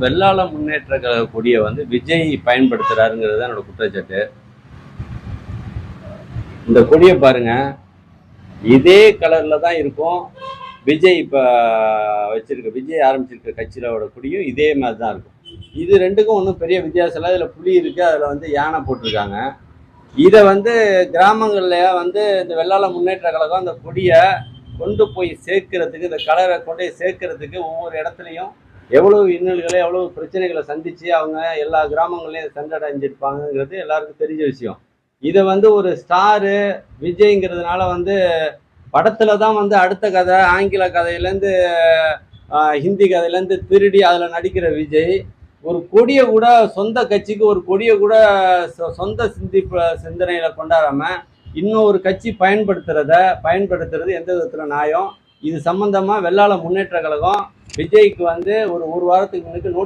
வெள்ளாள முன்னேற்ற கழக கொடியை வந்து விஜய் பயன்படுத்துறாருங்கிறது தான் என்னோட குற்றச்சாட்டு. இந்த கொடியை பாருங்க, இதே கலர்ல தான் இருக்கும். விஜய் இப்ப வச்சிருக்க, விஜய் ஆரம்பிச்சிருக்க கட்சியோட கொடியும் இதே மாதிரி தான் இருக்கும். இது ரெண்டுக்கும் ஒன்றும் பெரிய வித்தியாசம் இல்லை. இதுல புலி இருக்கு, அதுல வந்து யானை போட்டிருக்காங்க. இதை வந்து கிராமங்கள்ல வந்து இந்த வெள்ளாள முன்னேற்ற கழகம் அந்த கொடியை கொண்டு போய் சேர்க்கறதுக்கு, இந்த கலரை கொண்டு போய் சேர்க்கறதுக்கு ஒவ்வொரு இடத்துலையும் எவ்வளவு இன்னல்களை, எவ்வளவு பிரச்சனைகளை சந்திச்சு அவங்க எல்லா கிராமங்களையும் சென்றடைஞ்சிருப்பாங்கிறது எல்லாருக்கும் தெரிஞ்ச விஷயம். இதை வந்து ஒரு ஸ்டாரு விஜய்ங்கிறதுனால வந்து படத்துல தான் வந்து அடுத்த கதை, ஆங்கில கதையிலேருந்து ஹிந்தி கதையிலேருந்து திருடி அதில் நடிக்கிற விஜய் ஒரு கொடியை கூட, சொந்த கட்சிக்கு ஒரு கொடியை கூட சொந்த சிந்தனையில கொண்டாடாம இன்னொரு கட்சி பயன்படுத்துறது எந்த விதத்துல நியாயம்? இது சம்பந்தமா வெள்ளாள முன்னேற்ற கழகம் விஜய்க்கு வந்து ஒரு வாரத்துக்கு முன்னுக்கு